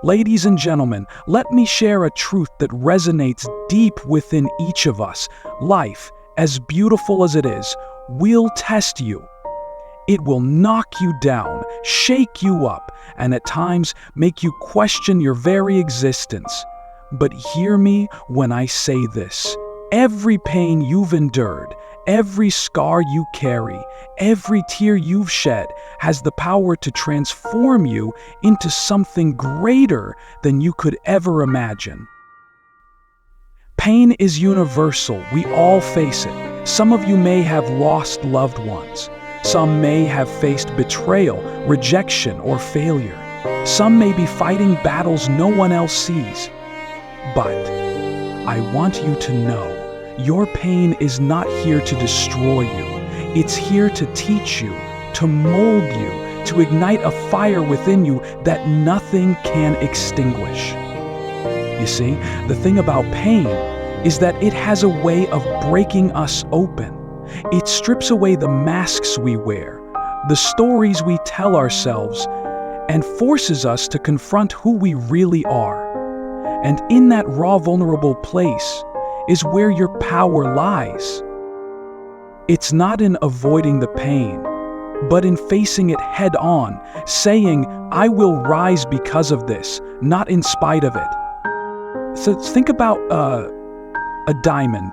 Ladies and gentlemen, let me share a truth that resonates deep within each of us. Life, as beautiful as it is, will test you. It will knock you down, shake you up, and at times make you question your very existence. But hear me when I say this. Every pain you've endured, every scar you carry, every tear you've shed has the power to transform you into something greater than you could ever imagine. Pain is universal. We all face it. Some of you may have lost loved ones. Some may have faced betrayal, rejection, or failure. Some may be fighting battles no one else sees. But I want you to know, your pain is not here to destroy you. It's here to teach you, to mold you, to ignite a fire within you that nothing can extinguish. You see, the thing about pain is that it has a way of breaking us open. It strips away the masks we wear, the stories we tell ourselves, and forces us to confront who we really are. And in that raw, vulnerable place is where your power lies. It's not in avoiding the pain, but in facing it head on, saying, I will rise because of this, not in spite of it. So think about a diamond.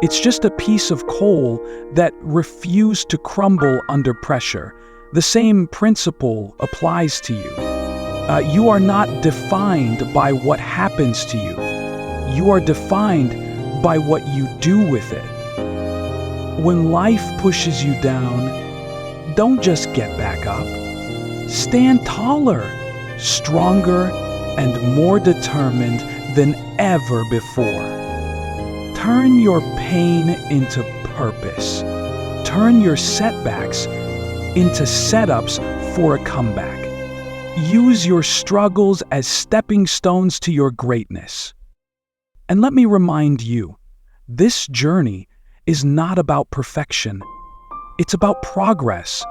It's just a piece of coal that refused to crumble under pressure. The same principle applies to you. You are not defined by what happens to you. You are defined by what you do with it. When life pushes you down, don't just get back up. Stand taller, stronger, and more determined than ever before. Turn your pain into purpose. Turn your setbacks into setups for a comeback. Use your struggles as stepping stones to your greatness. And let me remind you, this journey is not about perfection. It's about progress.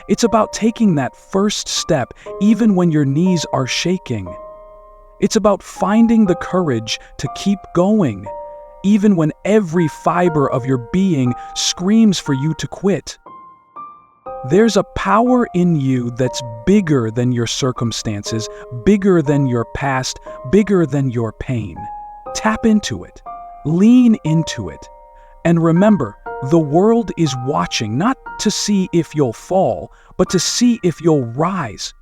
It's about taking that first step even when your knees are shaking. It's about finding the courage to keep going, even when every fiber of your being screams for you to quit. There's a power in you that's bigger than your circumstances, bigger than your past, bigger than your pain. Tap into it. Lean into it. And remember, the world is watching not to see if you'll fall, but to see if you'll rise.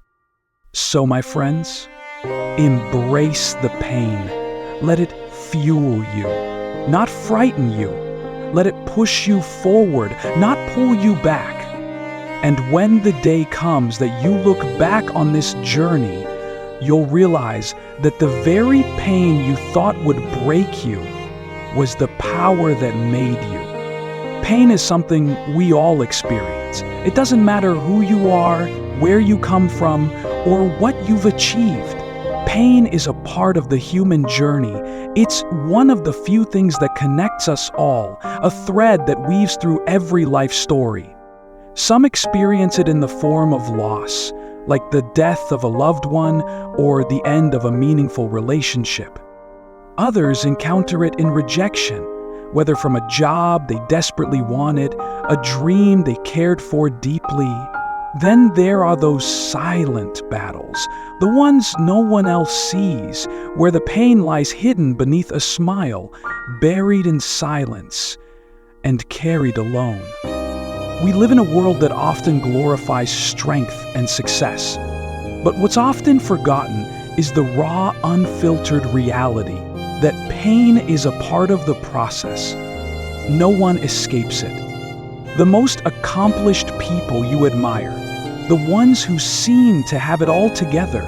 So, my friends, embrace the pain. Let it fuel you, not frighten you. Let it push you forward, not pull you back. And when the day comes that you look back on this journey, you'll realize that the very pain you thought would break you was the power that made you. Pain is something we all experience. It doesn't matter who you are, where you come from, or what you've achieved. Pain is a part of the human journey. It's one of the few things that connects us all, a thread that weaves through every life story. Some experience it in the form of loss, like the death of a loved one or the end of a meaningful relationship. Others encounter it in rejection, whether from a job they desperately wanted, a dream they cared for deeply. Then there are those silent battles, the ones no one else sees, where the pain lies hidden beneath a smile, buried in silence, and carried alone. We live in a world that often glorifies strength and success. But what's often forgotten is the raw, unfiltered reality that pain is a part of the process. No one escapes it. The most accomplished people you admire, the ones who seem to have it all together,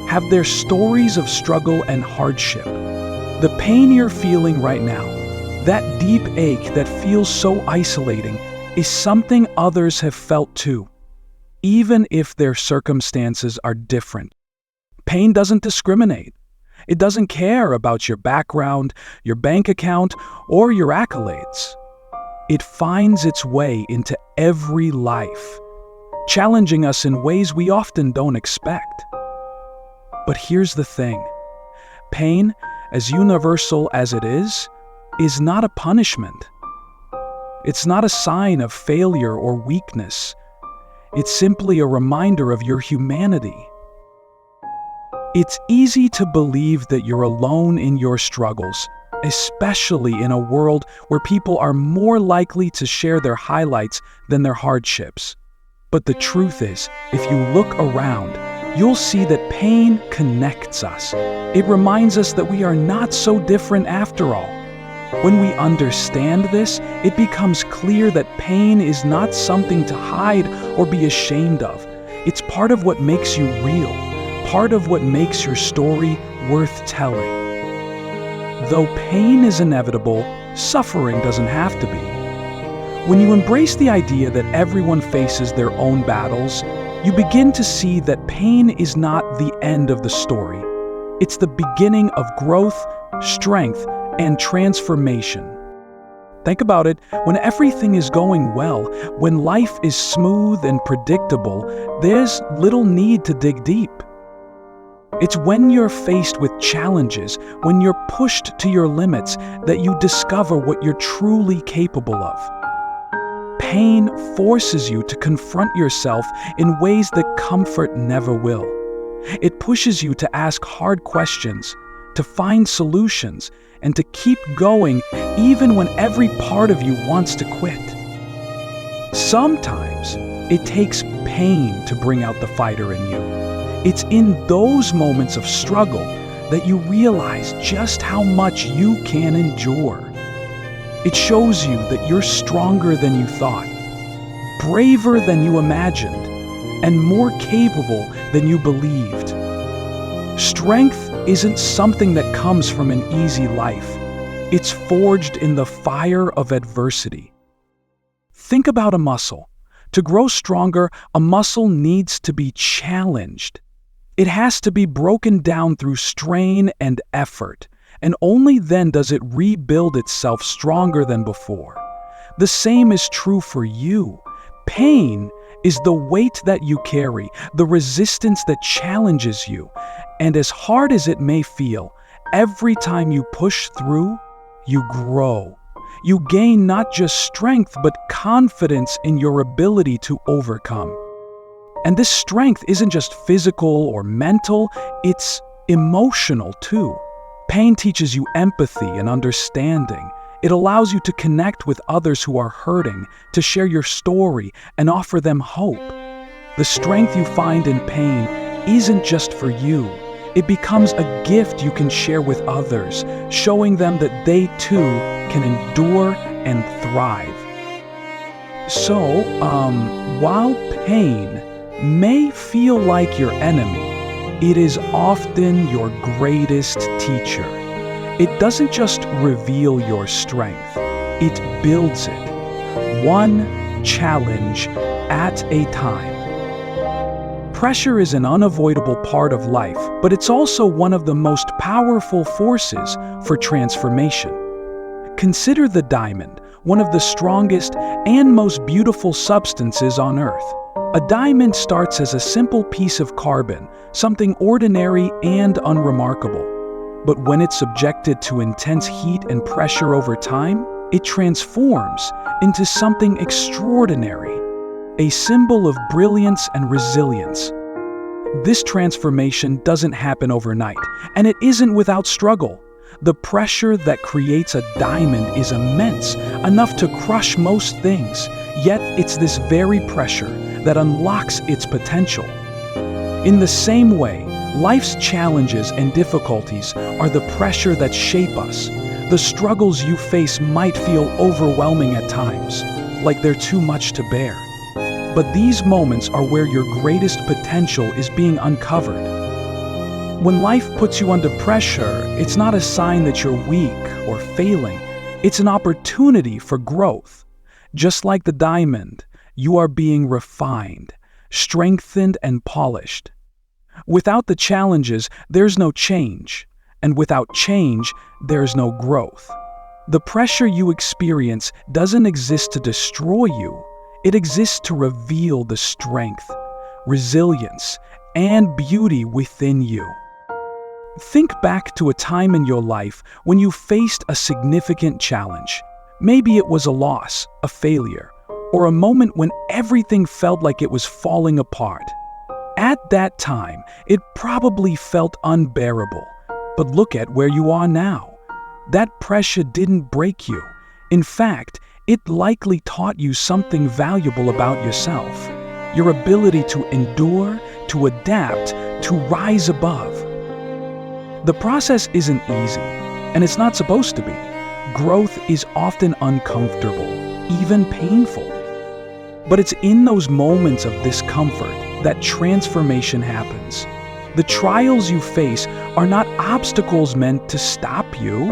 have their stories of struggle and hardship. The pain you're feeling right now, that deep ache that feels so isolating, is something others have felt too, even if their circumstances are different. Pain doesn't discriminate. It doesn't care about your background, your bank account, or your accolades. It finds its way into every life, challenging us in ways we often don't expect. But here's the thing. Pain, as universal as it is not a punishment. It's not a sign of failure or weakness. It's simply a reminder of your humanity. It's easy to believe that you're alone in your struggles, especially in a world where people are more likely to share their highlights than their hardships. But the truth is, if you look around, you'll see that pain connects us. It reminds us that we are not so different after all. When we understand this, it becomes clear that pain is not something to hide or be ashamed of. It's part of what makes you real, part of what makes your story worth telling. Though pain is inevitable, suffering doesn't have to be. When you embrace the idea that everyone faces their own battles, you begin to see that pain is not the end of the story. It's the beginning of growth, strength, and transformation. Think about it. When everything is going well, when life is smooth and predictable, there's little need to dig deep. It's when you're faced with challenges, when you're pushed to your limits, that you discover what you're truly capable of. Pain forces you to confront yourself in ways that comfort never will. It pushes you to ask hard questions, to find solutions, and to keep going even when every part of you wants to quit. Sometimes it takes pain to bring out the fighter in you. It's in those moments of struggle that you realize just how much you can endure. It shows you that you're stronger than you thought, braver than you imagined, and more capable than you believed. Strength isn't something that comes from an easy life. It's forged in the fire of adversity. Think about a muscle. To grow stronger, a muscle needs to be challenged. It has to be broken down through strain and effort, and only then does it rebuild itself stronger than before. The same is true for you. Pain is the weight that you carry, the resistance that challenges you. And as hard as it may feel, every time you push through, you grow. You gain not just strength, but confidence in your ability to overcome. And this strength isn't just physical or mental, it's emotional too. Pain teaches you empathy and understanding. It allows you to connect with others who are hurting, to share your story and offer them hope. The strength you find in pain isn't just for you. It becomes a gift you can share with others, showing them that they too can endure and thrive. So, while pain may feel like your enemy, it is often your greatest teacher. It doesn't just reveal your strength, it builds it, one challenge at a time. Pressure is an unavoidable part of life, but it's also one of the most powerful forces for transformation. Consider the diamond, one of the strongest and most beautiful substances on Earth. A diamond starts as a simple piece of carbon, something ordinary and unremarkable. But when it's subjected to intense heat and pressure over time, it transforms into something extraordinary, a symbol of brilliance and resilience. This transformation doesn't happen overnight, and it isn't without struggle. The pressure that creates a diamond is immense, enough to crush most things, yet it's this very pressure that unlocks its potential. In the same way, life's challenges and difficulties are the pressure that shape us. The struggles you face might feel overwhelming at times, like they're too much to bear. But these moments are where your greatest potential is being uncovered. When life puts you under pressure, it's not a sign that you're weak or failing. It's an opportunity for growth. Just like the diamond, you are being refined, strengthened, and polished. Without the challenges, there's no change. And without change, there's no growth. The pressure you experience doesn't exist to destroy you. It exists to reveal the strength, resilience, and beauty within you. Think back to a time in your life when you faced a significant challenge. Maybe it was a loss, a failure, or a moment when everything felt like it was falling apart. At that time, it probably felt unbearable. But look at where you are now. That pressure didn't break you. In fact, it likely taught you something valuable about yourself. Your ability to endure, to adapt, to rise above. The process isn't easy, and it's not supposed to be. Growth is often uncomfortable, even painful. But it's in those moments of discomfort that transformation happens. The trials you face are not obstacles meant to stop you.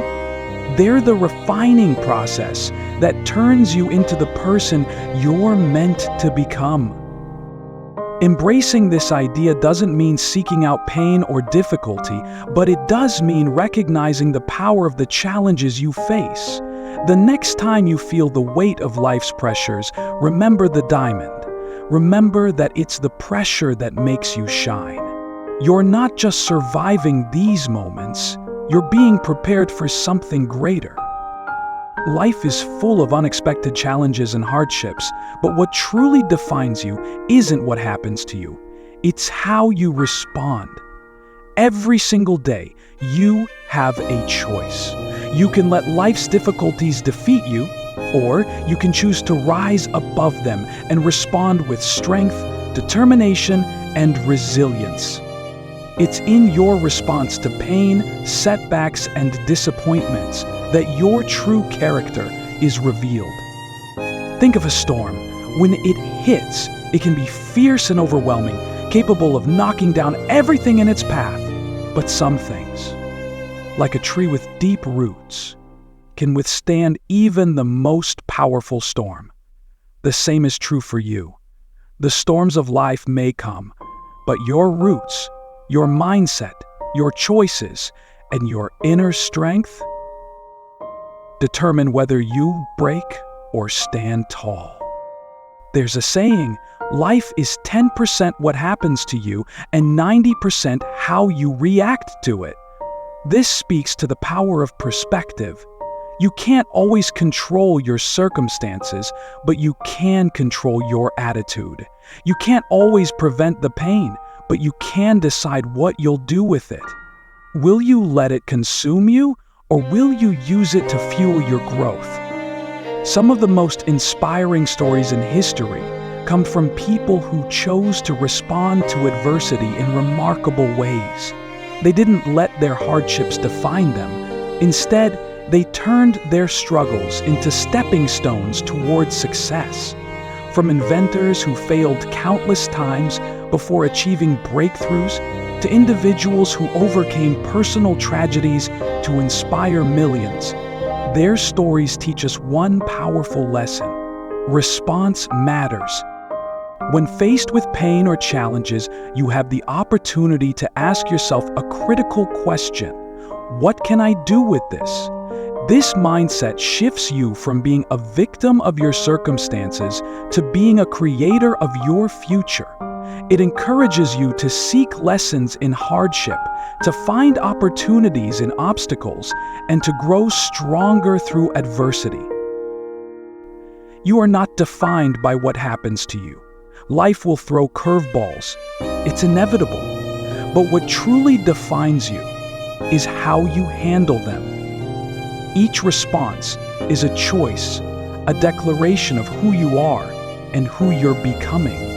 They're the refining process that turns you into the person you're meant to become. Embracing this idea doesn't mean seeking out pain or difficulty, but it does mean recognizing the power of the challenges you face. The next time you feel the weight of life's pressures, remember the diamond. Remember that it's the pressure that makes you shine. You're not just surviving these moments, you're being prepared for something greater. Life is full of unexpected challenges and hardships, but what truly defines you isn't what happens to you. It's how you respond. Every single day, you have a choice. You can let life's difficulties defeat you, or you can choose to rise above them and respond with strength, determination, and resilience. It's in your response to pain, setbacks, and disappointments that your true character is revealed. Think of a storm. When it hits, it can be fierce and overwhelming, capable of knocking down everything in its path. But some things, like a tree with deep roots, can withstand even the most powerful storm. The same is true for you. The storms of life may come, but your roots, your mindset, your choices, and your inner strength determine whether you break or stand tall. There's a saying, life is 10% what happens to you and 90% how you react to it. This speaks to the power of perspective. You can't always control your circumstances, but you can control your attitude. You can't always prevent the pain, but you can decide what you'll do with it. Will you let it consume you, or will you use it to fuel your growth? Some of the most inspiring stories in history come from people who chose to respond to adversity in remarkable ways. They didn't let their hardships define them. Instead, they turned their struggles into stepping stones towards success. From inventors who failed countless times before achieving breakthroughs, to individuals who overcame personal tragedies to inspire millions, their stories teach us one powerful lesson: response matters. When faced with pain or challenges, you have the opportunity to ask yourself a critical question: what can I do with this? This mindset shifts you from being a victim of your circumstances to being a creator of your future. It encourages you to seek lessons in hardship, to find opportunities in obstacles, and to grow stronger through adversity. You are not defined by what happens to you. Life will throw curveballs. It's inevitable. But what truly defines you is how you handle them. Each response is a choice, a declaration of who you are and who you're becoming.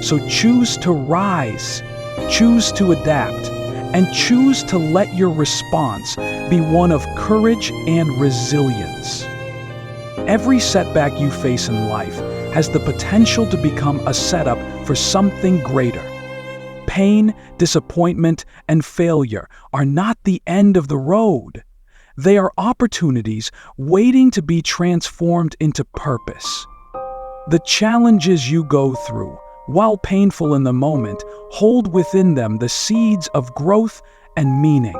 So choose to rise, choose to adapt, and choose to let your response be one of courage and resilience. Every setback you face in life has the potential to become a setup for something greater. Pain, disappointment, and failure are not the end of the road. They are opportunities waiting to be transformed into purpose. The challenges you go through, while painful in the moment, hold within them the seeds of growth and meaning.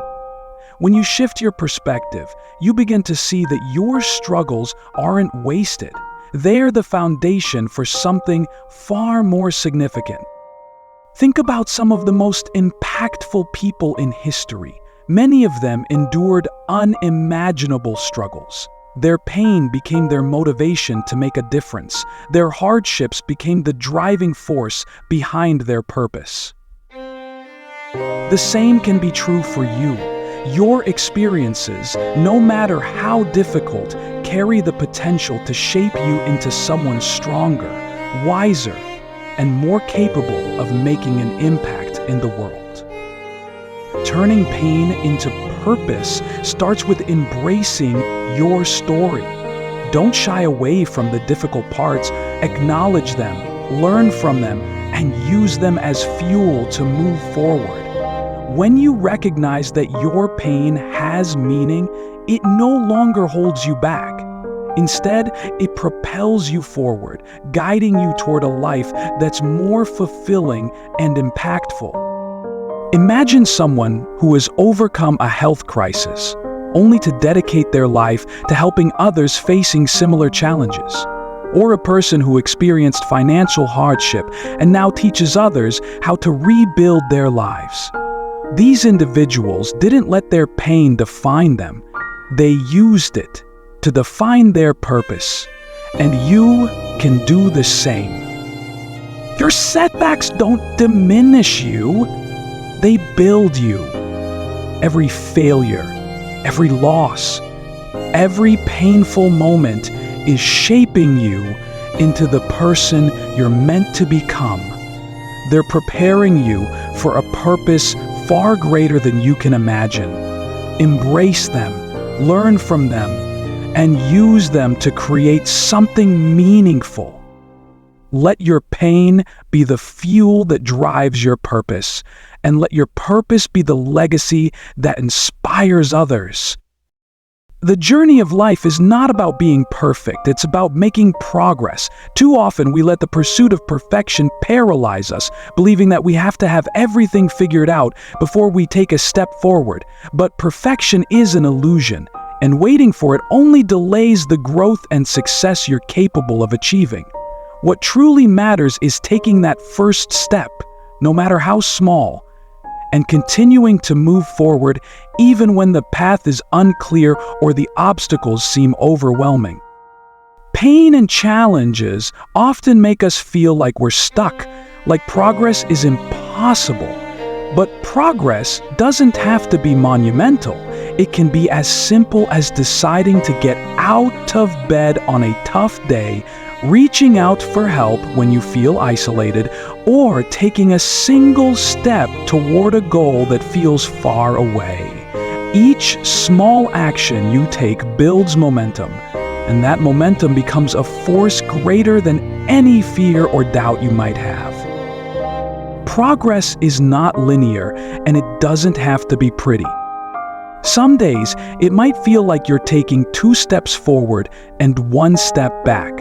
When you shift your perspective, you begin to see that your struggles aren't wasted. They're the foundation for something far more significant. Think about some of the most impactful people in history. Many of them endured unimaginable struggles. Their pain became their motivation to make a difference. Their hardships became the driving force behind their purpose. The same can be true for you. Your experiences, no matter how difficult, carry the potential to shape you into someone stronger, wiser, and more capable of making an impact in the world. Turning pain into purpose starts with embracing your story. Don't shy away from the difficult parts. Acknowledge them, learn from them, and use them as fuel to move forward. When you recognize that your pain has meaning, it no longer holds you back. Instead, it propels you forward, guiding you toward a life that's more fulfilling and impactful. Imagine someone who has overcome a health crisis, only to dedicate their life to helping others facing similar challenges. Or a person who experienced financial hardship and now teaches others how to rebuild their lives. These individuals didn't let their pain define them. They used it to define their purpose. And you can do the same. Your setbacks don't diminish you. They build you. Every failure, every loss, every painful moment is shaping you into the person you're meant to become. They're preparing you for a purpose far greater than you can imagine. Embrace them, learn from them, and use them to create something meaningful. Let your pain be the fuel that drives your purpose, and let your purpose be the legacy that inspires others. The journey of life is not about being perfect, it's about making progress. Too often we let the pursuit of perfection paralyze us, believing that we have to have everything figured out before we take a step forward. But perfection is an illusion, and waiting for it only delays the growth and success you're capable of achieving. What truly matters is taking that first step, no matter how small, and continuing to move forward even when the path is unclear or the obstacles seem overwhelming. Pain and challenges often make us feel like we're stuck, like progress is impossible. But progress doesn't have to be monumental. It can be as simple as deciding to get out of bed on a tough day, reaching out for help when you feel isolated, or taking a single step toward a goal that feels far away. Each small action you take builds momentum, and that momentum becomes a force greater than any fear or doubt you might have. Progress is not linear, and it doesn't have to be pretty. Some days, it might feel like you're taking 2 steps forward and 1 step back.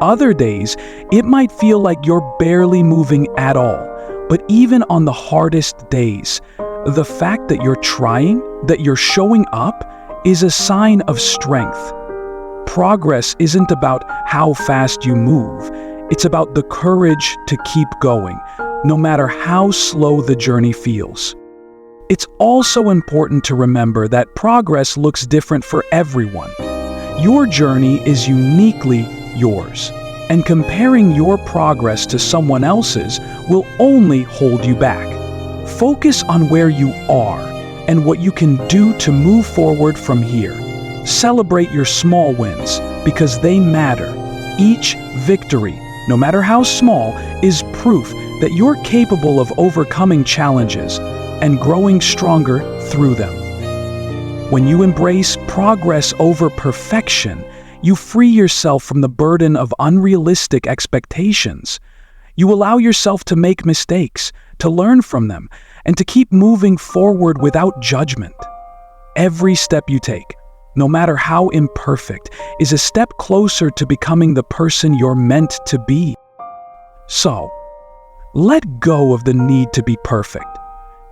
Other days, it might feel like you're barely moving at all. But even on the hardest days, the fact that you're trying, that you're showing up, is a sign of strength. Progress isn't about how fast you move. It's about the courage to keep going, no matter how slow the journey feels. It's also important to remember that progress looks different for everyone. Your journey is uniquely yours, and comparing your progress to someone else's will only hold you back. Focus on where you are and what you can do to move forward from here. Celebrate your small wins because they matter. Each victory, no matter how small, is proof that you're capable of overcoming challenges and growing stronger through them. When you embrace progress over perfection, you free yourself from the burden of unrealistic expectations. You allow yourself to make mistakes, to learn from them, and to keep moving forward without judgment. Every step you take, no matter how imperfect, is a step closer to becoming the person you're meant to be. So, let go of the need to be perfect.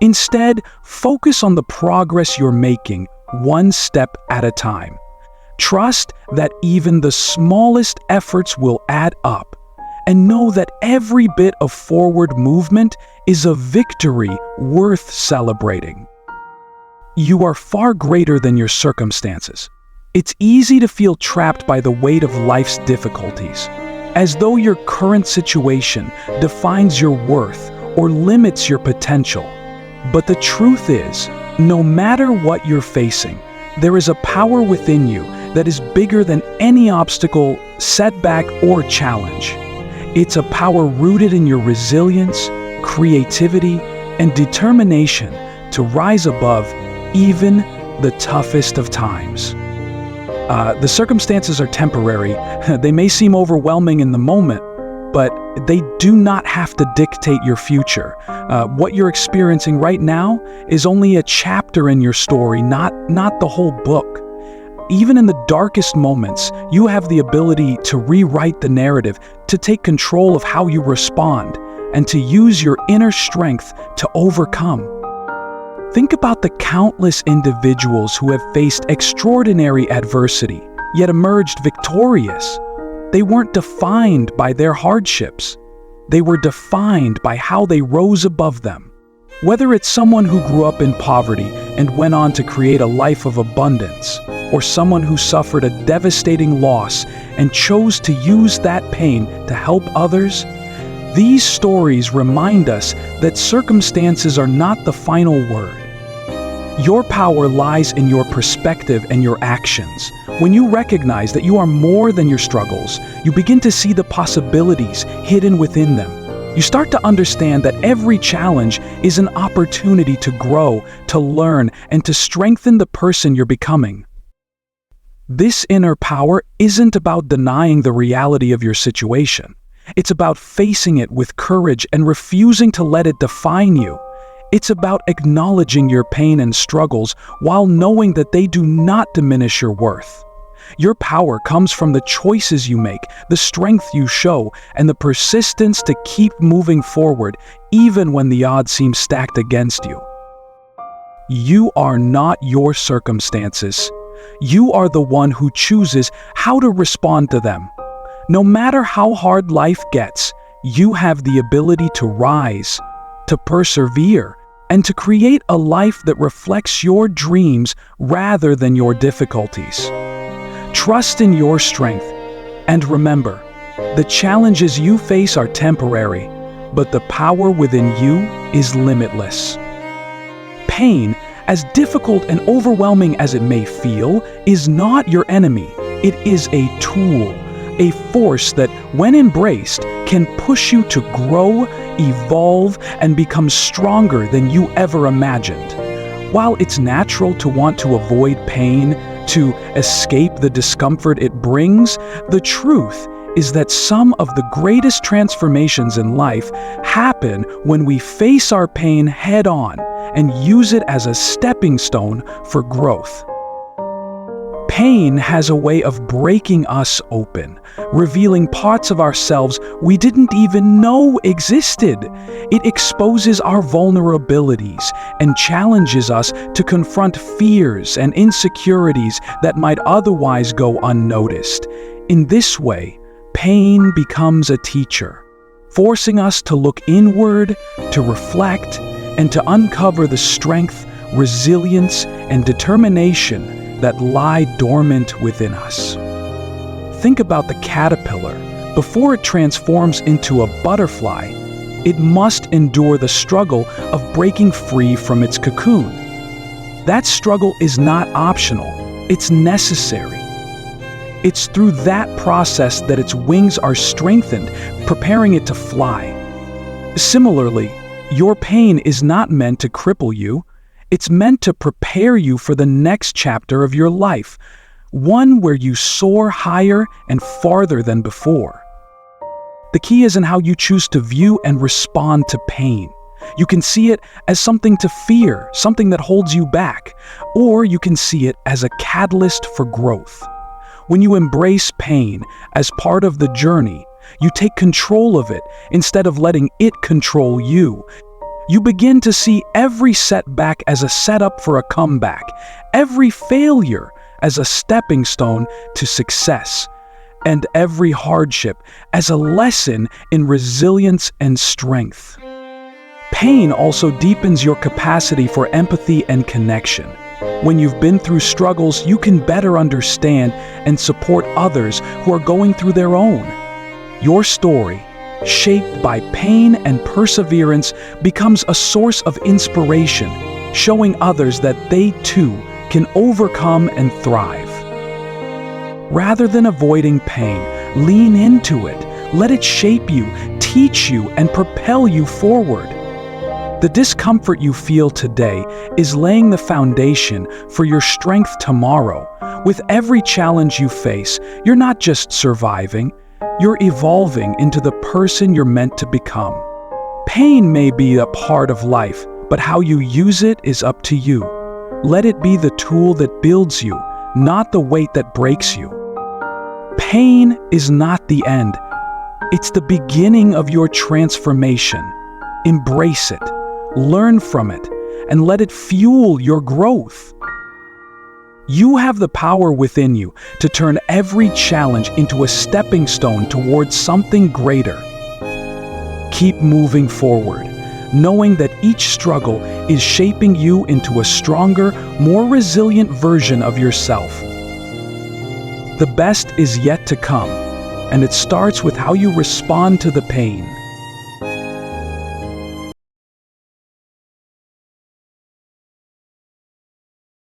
Instead, focus on the progress you're making, 1 step at a time. Trust that even the smallest efforts will add up, and know that every bit of forward movement is a victory worth celebrating. You are far greater than your circumstances. It's easy to feel trapped by the weight of life's difficulties, as though your current situation defines your worth or limits your potential. But the truth is, no matter what you're facing, there is a power within you that is bigger than any obstacle, setback, or challenge. It's a power rooted in your resilience, creativity, and determination to rise above even the toughest of times. The circumstances are temporary. They may seem overwhelming in the moment, but they do not have to dictate your future. What you're experiencing right now is only a chapter in your story, not the whole book. Even in the darkest moments, you have the ability to rewrite the narrative, to take control of how you respond, and to use your inner strength to overcome. Think about the countless individuals who have faced extraordinary adversity, yet emerged victorious. They weren't defined by their hardships. They were defined by how they rose above them. Whether it's someone who grew up in poverty and went on to create a life of abundance, or someone who suffered a devastating loss and chose to use that pain to help others, these stories remind us that circumstances are not the final word. Your power lies in your perspective and your actions. When you recognize that you are more than your struggles, you begin to see the possibilities hidden within them. You start to understand that every challenge is an opportunity to grow, to learn, and to strengthen the person you're becoming. This inner power isn't about denying the reality of your situation. It's about facing it with courage and refusing to let it define you. It's about acknowledging your pain and struggles while knowing that they do not diminish your worth. Your power comes from the choices you make, the strength you show, and the persistence to keep moving forward even when the odds seem stacked against you. You are not your circumstances. You are the one who chooses how to respond to them. No matter how hard life gets, you have the ability to rise, to persevere, and to create a life that reflects your dreams rather than your difficulties. Trust in your strength, and remember, the challenges you face are temporary, but the power within you is limitless. Pain, as difficult and overwhelming as it may feel, is not your enemy. It is a tool, a force that, when embraced, can push you to grow, evolve, and become stronger than you ever imagined. While it's natural to want to avoid pain, to escape the discomfort it brings, the truth is that some of the greatest transformations in life happen when we face our pain head-on and use it as a stepping stone for growth. Pain has a way of breaking us open, revealing parts of ourselves we didn't even know existed. It exposes our vulnerabilities and challenges us to confront fears and insecurities that might otherwise go unnoticed. In this way, pain becomes a teacher, forcing us to look inward, to reflect, and to uncover the strength, resilience, and determination that lie dormant within us. Think about the caterpillar. Before it transforms into a butterfly, it must endure the struggle of breaking free from its cocoon. That struggle is not optional, it's necessary. It's through that process that its wings are strengthened, preparing it to fly. Similarly, your pain is not meant to cripple you. It's meant to prepare you for the next chapter of your life, one where you soar higher and farther than before. The key is in how you choose to view and respond to pain. You can see it as something to fear, something that holds you back, or you can see it as a catalyst for growth. When you embrace pain as part of the journey, you take control of it instead of letting it control you. You begin to see every setback as a setup for a comeback, every failure as a stepping stone to success, and every hardship as a lesson in resilience and strength. Pain also deepens your capacity for empathy and connection. When you've been through struggles, you can better understand and support others who are going through their own. Your story, shaped by pain and perseverance, becomes a source of inspiration, showing others that they too can overcome and thrive. Rather than avoiding pain, lean into it. Let it shape you, teach you, and propel you forward. The discomfort you feel today is laying the foundation for your strength tomorrow. With every challenge you face, you're not just surviving, you're evolving into the person you're meant to become. Pain may be a part of life, but how you use it is up to you. Let it be the tool that builds you, not the weight that breaks you. Pain is not the end. It's the beginning of your transformation. Embrace it, learn from it, and let it fuel your growth. You have the power within you to turn every challenge into a stepping stone towards something greater. Keep moving forward, knowing that each struggle is shaping you into a stronger, more resilient version of yourself. The best is yet to come, and it starts with how you respond to the pain.